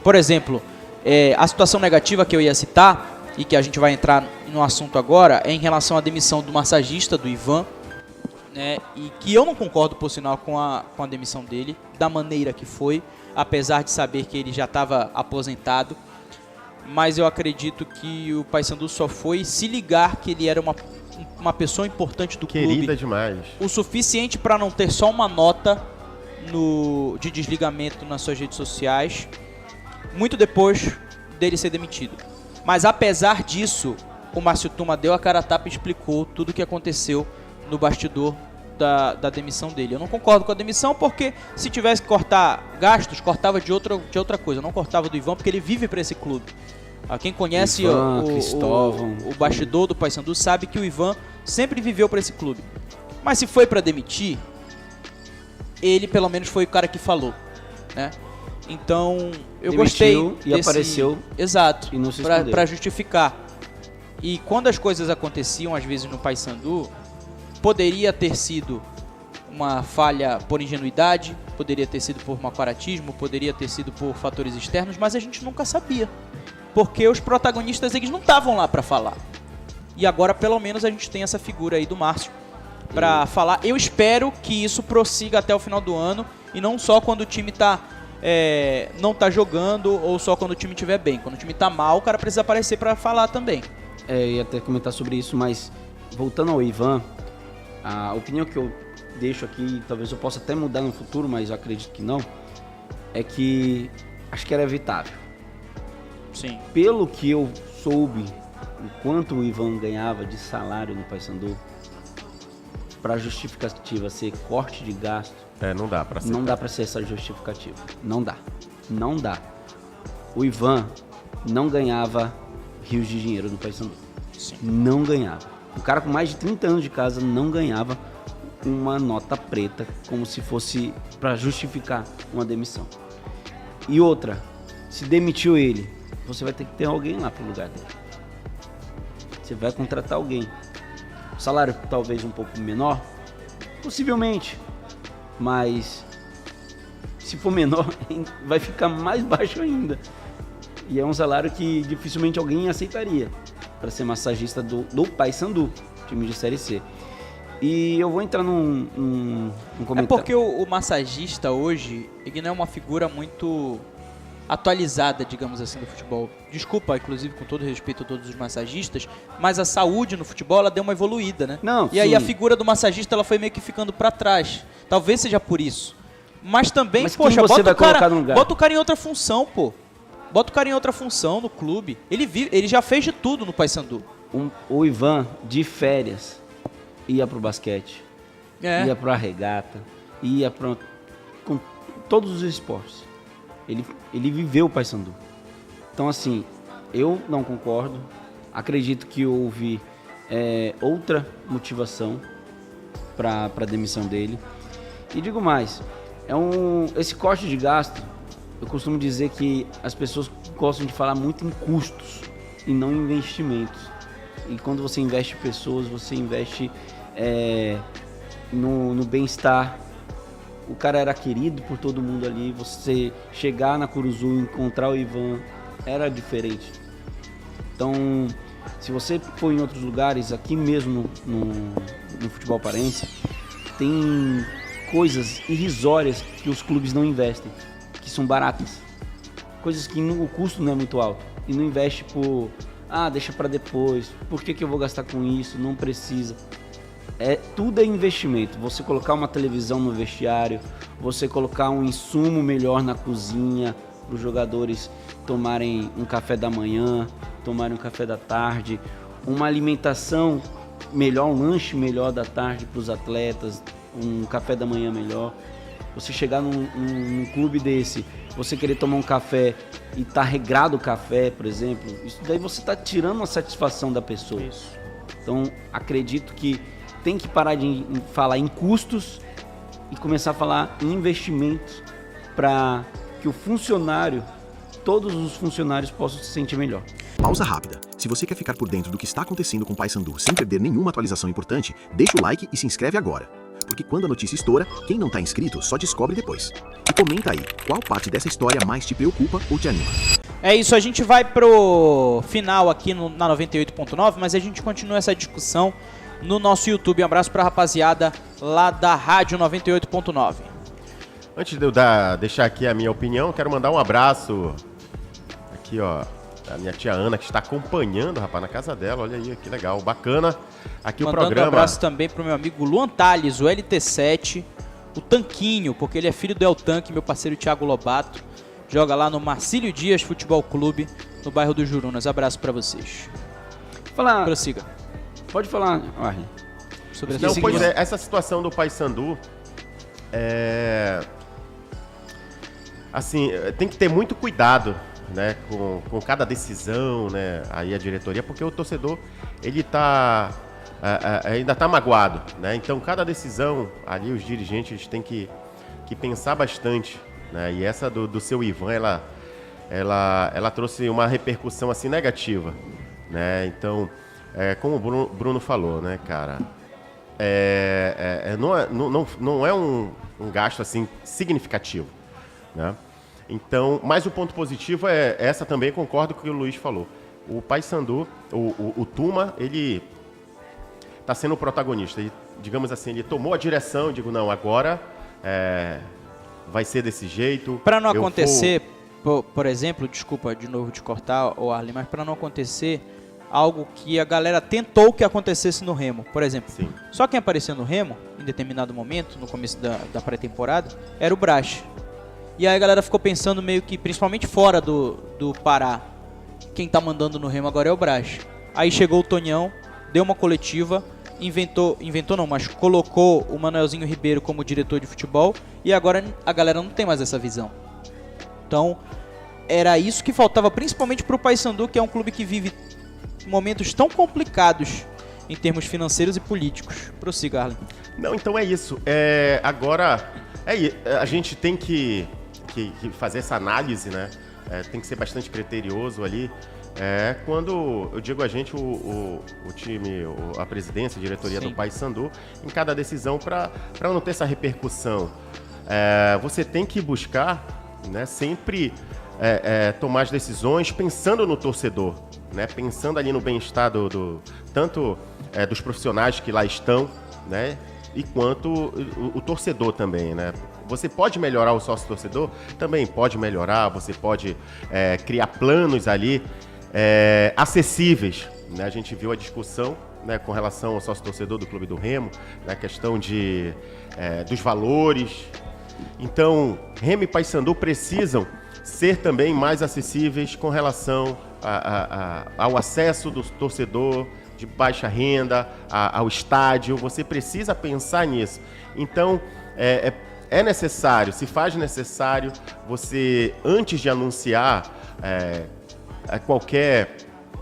Por exemplo, a situação negativa que eu ia citar, e que a gente vai entrar no assunto agora, é em relação à demissão do massagista, do Ivan, né, e que eu não concordo, por sinal, com a demissão dele, da maneira que foi, apesar de saber que ele já estava aposentado, mas eu acredito que o Paysandu só foi se ligar que ele era uma pessoa importante do clube. Querida demais. O suficiente para não ter só uma nota de desligamento nas suas redes sociais, muito depois dele ser demitido. Mas apesar disso, o Márcio Tuma deu a cara a tapa e explicou tudo o que aconteceu no bastidor da demissão dele. Eu não concordo com a demissão porque se tivesse que cortar gastos, cortava de outra coisa. Eu não cortava do Ivan porque ele vive para esse clube. Quem conhece o bastidor do Paysandu sabe que o Ivan sempre viveu para esse clube. Mas se foi para demitir, ele pelo menos foi o cara que falou, né? Então, eu gostei e apareceu. Exato, e não se escondeu. Pra justificar. E quando as coisas aconteciam, às vezes no Paysandu, poderia ter sido uma falha por ingenuidade, poderia ter sido por mau caratismo, poderia ter sido por fatores externos, mas a gente nunca sabia. Porque os protagonistas, eles não estavam lá pra falar. E agora, pelo menos, a gente tem essa figura aí do Márcio pra falar. Eu espero que isso prossiga até o final do ano, e não só quando o time não tá jogando ou só quando o time estiver bem. Quando o time tá mal, o cara precisa aparecer pra falar também. Eu ia até comentar sobre isso, mas voltando ao Ivan, a opinião que eu deixo aqui, talvez eu possa até mudar no futuro, mas eu acredito que não, é que acho que era evitável. Sim. Pelo que eu soube, o quanto o Ivan ganhava de salário no Paysandu, para justificativa ser corte de gasto, não dá pra ser. Não dá pra ser essa justificativa. Não dá. O Ivan não ganhava rios de dinheiro no Paysandu. Sim. Não ganhava. Um cara com mais de 30 anos de casa não ganhava uma nota preta como se fosse pra justificar uma demissão. E outra, se demitiu ele, você vai ter que ter alguém lá pro lugar dele. Você vai contratar alguém. O salário talvez um pouco menor, possivelmente. Mas se for menor, vai ficar mais baixo ainda. E é um salário que dificilmente alguém aceitaria para ser massagista do Paysandu, time de Série C. E eu vou entrar num comentário. É porque o massagista hoje, ele não é uma figura muito atualizada, digamos assim, do futebol. Desculpa, inclusive, com todo respeito a todos os massagistas, mas a saúde no futebol, ela deu uma evoluída, né? Não, e aí a figura do massagista, ela foi meio que ficando pra trás. Talvez seja por isso. Mas também, poxa, bota o cara em outra função, pô. Bota o cara em outra função no clube. Ele já fez de tudo no Paysandu. O Ivan, de férias, ia pro basquete, ia pra regata, ia com todos os esportes. Ele viveu o Paysandu. Então, assim, eu não concordo. Acredito que houve outra motivação para a demissão dele. E digo mais, esse corte de gasto, eu costumo dizer que as pessoas gostam de falar muito em custos e não em investimentos. E quando você investe em pessoas, você investe no bem-estar. O cara era querido por todo mundo ali. Você chegar na Curuzu e encontrar o Ivan era diferente. Então, se você for em outros lugares, aqui mesmo no futebol paraense, tem coisas irrisórias que os clubes não investem, que são baratas. Coisas que o custo não é muito alto. E não investe por, deixa para depois, por que eu vou gastar com isso? Não precisa. Tudo é investimento. Você colocar uma televisão no vestiário, você colocar um insumo melhor na cozinha para os jogadores tomarem um café da manhã, tomarem um café da tarde, uma alimentação melhor, um lanche melhor da tarde para os atletas, um café da manhã melhor. Você chegar num clube desse, você querer tomar um café e tá regrado o café, por exemplo, isso daí você tá tirando uma satisfação da pessoa. Isso. Então, acredito que tem que parar de falar em custos e começar a falar em investimentos para que todos os funcionários possam se sentir melhor. Pausa rápida. Se você quer ficar por dentro do que está acontecendo com o Paysandu sem perder nenhuma atualização importante, deixa o like e se inscreve agora. porque quando a notícia estoura, quem não tá inscrito só descobre depois. E comenta aí, qual parte dessa história mais te preocupa ou te anima? É isso, a gente vai pro final aqui na 98.9, mas a gente continua essa discussão no nosso YouTube. Um abraço pra rapaziada lá da Rádio 98.9. Antes de eu deixar aqui a minha opinião, quero mandar um abraço aqui, ó, da minha tia Ana, que está acompanhando, rapaz, na casa dela. Olha aí, que legal, bacana. Aqui mandando o programa. Um abraço também pro meu amigo Luan Tales, o LT7, o Tanquinho, porque ele é filho do El Tanque, meu parceiro Thiago Lobato. Joga lá no Marcílio Dias Futebol Clube, no bairro do Jurunas. Abraço pra vocês. Prossiga. Pode falar, Arlen. Sobre Não, pois é, essa situação do Paysandu assim, tem que ter muito cuidado, né, com cada decisão, né, aí a diretoria, porque o torcedor, ele ainda tá magoado, né, então cada decisão ali os dirigentes têm que pensar bastante, né, e essa do seu Ivan, ela trouxe uma repercussão assim negativa, né, então, como o Bruno falou, né, cara, não é um gasto assim significativo, né? Então, mas o ponto positivo essa também, concordo com o que o Luiz falou. O Paysandu, o Tuma, ele está sendo o protagonista. Ele, digamos assim, ele tomou a direção, digo, não, agora vai ser desse jeito. Para não acontecer, por exemplo, desculpa de novo de cortar, Arlen, mas para não acontecer algo que a galera tentou que acontecesse no Remo, por exemplo. Sim. Só quem apareceu no Remo, em determinado momento, no começo da pré-temporada, era o Brás. E aí a galera ficou pensando meio que, principalmente fora do Pará, quem tá mandando no Remo agora é o Brás. Aí chegou o Tonhão, deu uma coletiva, inventou não, mas colocou o Manuelzinho Ribeiro como diretor de futebol, e agora a galera não tem mais essa visão. Então, era isso que faltava, principalmente pro Paysandu, que é um clube que vive momentos tão complicados em termos financeiros e políticos. Prossiga, Arlen. Não, então é isso. Agora, a gente tem que fazer essa análise, né? Tem que ser bastante criterioso ali. Quando eu digo a gente, o time, a presidência, a diretoria do Paysandu, em cada decisão, para não ter essa repercussão, você tem que buscar, né, sempre tomar as decisões pensando no torcedor, né, pensando ali no bem-estar tanto dos profissionais que lá estão, né, e quanto o torcedor também, né? Você pode melhorar o sócio-torcedor? Também pode melhorar, você pode criar planos ali acessíveis, né? A gente viu a discussão, né, com relação ao sócio-torcedor do Clube do Remo, na questão dos valores. Então, Remo e Paysandu precisam ser também mais acessíveis com relação ao acesso do torcedor de baixa renda, ao estádio. Você precisa pensar nisso. Então, é necessário, se faz necessário, você, antes de anunciar qualquer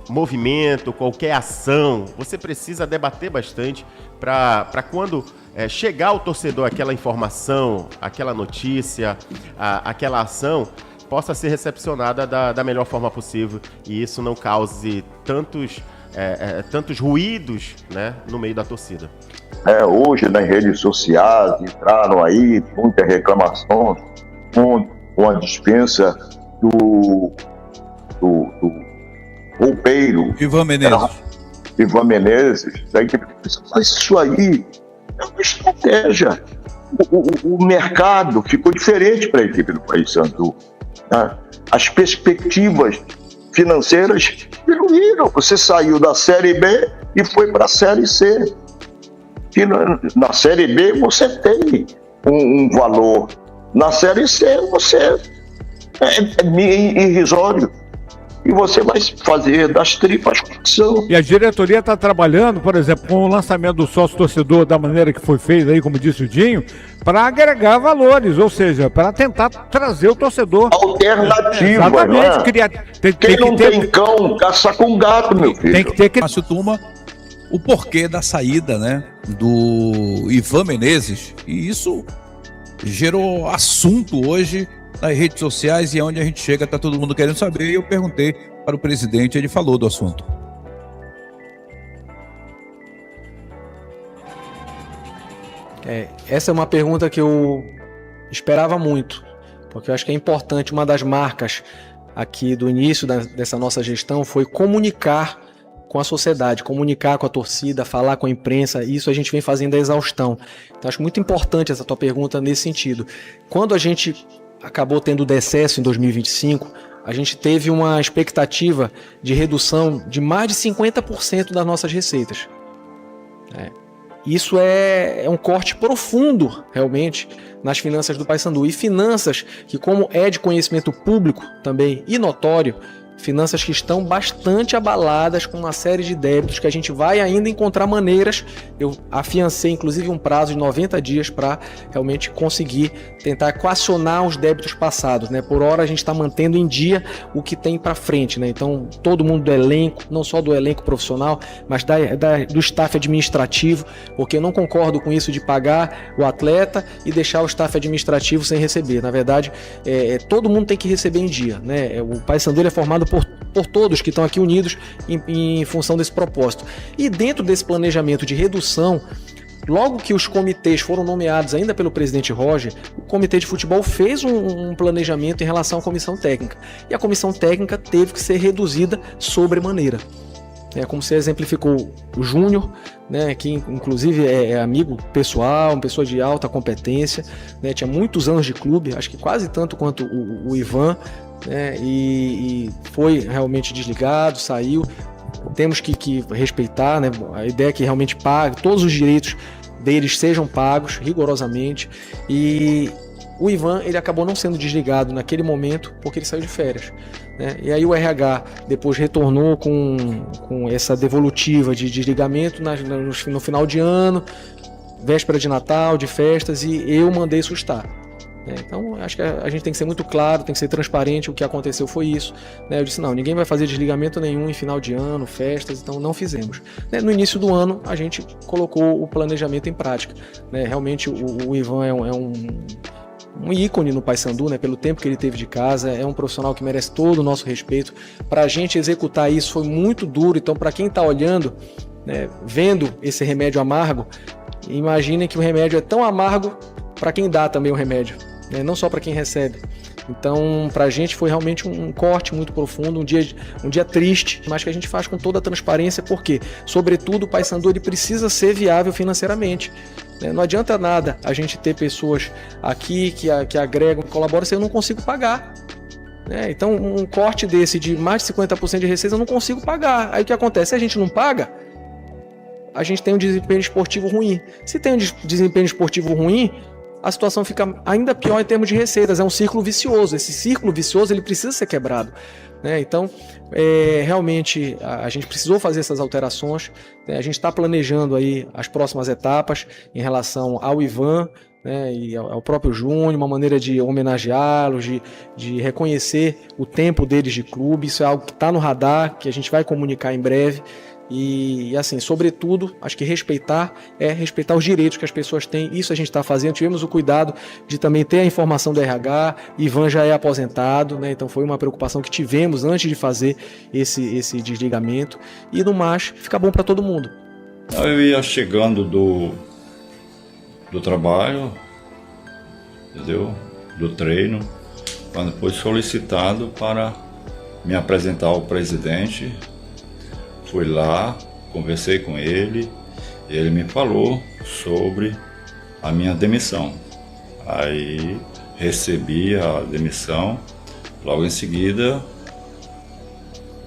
movimento, qualquer ação, você precisa debater bastante para quando chegar ao torcedor aquela informação, aquela notícia, aquela ação, possa ser recepcionada da melhor forma possível e isso não cause tantos ruídos, né, no meio da torcida. Hoje nas redes sociais entraram aí muitas reclamações com a dispensa do roupeiro Ivan Menezes. Ivan Menezes. Mas isso aí é uma estratégia. O mercado ficou diferente para a equipe do Paysandu, né? As perspectivas financeiras diminuíram. Você saiu da Série B e foi para a Série C. E na Série B você tem um valor. Na Série C você é irrisório. E você vai fazer das tripas condição. E a diretoria está trabalhando, por exemplo, com o lançamento do sócio-torcedor da maneira que foi feito aí, como disse o Dinho, para agregar valores, ou seja, para tentar trazer o torcedor. Alternativa, exatamente, né? Criar, Quem não tem cão, caça com gato, meu filho. Tem que ter que... Márcio Tuma, o porquê da saída, né, do Ivan Menezes, e isso gerou assunto hoje nas redes sociais e onde a gente chega, tá todo mundo querendo saber, e eu perguntei para o presidente, ele falou do assunto. Essa é uma pergunta que eu esperava muito, porque eu acho que é importante. Uma das marcas aqui do início dessa nossa gestão foi comunicar com a sociedade, comunicar com a torcida, falar com a imprensa. Isso a gente vem fazendo a exaustão. Então acho muito importante essa tua pergunta nesse sentido. Quando a gente acabou tendo decesso em 2025, a gente teve uma expectativa de redução de mais de 50% das nossas receitas. Isso é um corte profundo, realmente, nas finanças do Paysandu. E finanças que, como é de conhecimento público também e notório, finanças que estão bastante abaladas com uma série de débitos que a gente vai ainda encontrar maneiras. Eu afiancei, inclusive, um prazo de 90 dias para realmente conseguir tentar equacionar os débitos passados, né? Por hora a gente está mantendo em dia o que tem para frente, né? Então, todo mundo do elenco, não só do elenco profissional, mas do staff administrativo, porque eu não concordo com isso de pagar o atleta e deixar o staff administrativo sem receber. Na verdade, todo mundo tem que receber em dia, né? O Paysandu é formado por todos que estão aqui unidos em função desse propósito. E dentro desse planejamento de redução, logo que os comitês foram nomeados ainda pelo presidente Roger, o comitê de futebol fez um planejamento em relação à comissão técnica. E a comissão técnica teve que ser reduzida sobremaneira. Como você exemplificou o Júnior, né, que inclusive é amigo pessoal, uma pessoa de alta competência, né, tinha muitos anos de clube, acho que quase tanto quanto o Ivan, né, e foi realmente desligado, saiu. Temos que respeitar, né, a ideia é que realmente pague, todos os direitos deles sejam pagos rigorosamente. E o Ivan, ele acabou não sendo desligado naquele momento porque ele saiu de férias, né? E aí o RH depois retornou com essa devolutiva de desligamento no final de ano, véspera de Natal, de festas, e eu mandei sustar. Então, acho que a gente tem que ser muito claro, tem que ser transparente. O que aconteceu foi isso, né? Eu disse, não, ninguém vai fazer desligamento nenhum em final de ano, festas, então não fizemos. No início do ano, a gente colocou o planejamento em prática, né? Realmente, o Ivan é um ícone no Paysandu, né? Pelo tempo que ele teve de casa, é um profissional que merece todo o nosso respeito. Para a gente executar isso foi muito duro, então para quem está olhando, né, vendo esse remédio amargo, imaginem que o remédio é tão amargo para quem dá também o remédio, né? Não só para quem recebe. Então, para a gente foi realmente um corte muito profundo, um dia triste, mas que a gente faz com toda a transparência, porque, sobretudo, o Paysandu ele precisa ser viável financeiramente. Não adianta nada a gente ter pessoas aqui que agregam, colaboram, se eu não consigo pagar. Então, um corte desse de mais de 50% de receita eu não consigo pagar. Aí o que acontece? Se a gente não paga, a gente tem um desempenho esportivo ruim. Se tem um desempenho esportivo ruim, a situação fica ainda pior em termos de receitas. É um círculo vicioso. Esse círculo vicioso ele precisa ser quebrado, né? Então, realmente, a gente precisou fazer essas alterações, né? A gente está planejando aí as próximas etapas em relação ao Ivan, né, e ao próprio Júnior, uma maneira de homenageá-los, de reconhecer o tempo deles de clube. Isso é algo que está no radar, que a gente vai comunicar em breve. E assim, sobretudo, acho que respeitar os direitos que as pessoas têm. Isso a gente está fazendo. Tivemos o cuidado de também ter a informação do RH. Ivan já é aposentado, né? Então foi uma preocupação que tivemos antes de fazer esse desligamento. E no mais, fica bom para todo mundo. Eu ia chegando do trabalho, entendeu? Do treino, quando foi solicitado para me apresentar ao presidente. Fui lá, conversei com ele, e ele me falou sobre a minha demissão. Aí recebi a demissão, logo em seguida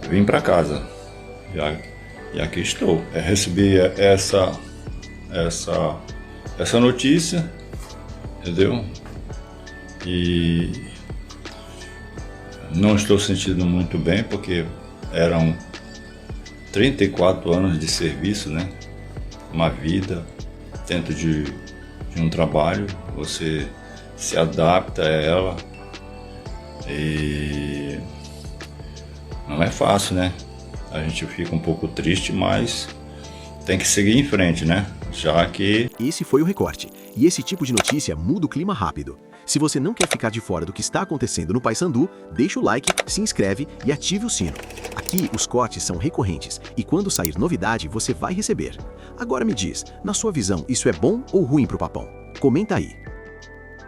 vim para casa. E aqui estou. Recebi essa notícia, entendeu? E não estou sentindo muito bem, porque eram 34 anos de serviço, né? Uma vida dentro de um trabalho, você se adapta a ela e não é fácil, né? A gente fica um pouco triste, mas tem que seguir em frente, né? Já que... Esse foi o Recorte, e esse tipo de notícia muda o clima rápido. Se você não quer ficar de fora do que está acontecendo no Paysandu, deixa o like, se inscreve e ative o sino. Aqui os cortes são recorrentes e quando sair novidade você vai receber. Agora me diz, na sua visão isso é bom ou ruim pro Papão? Comenta aí.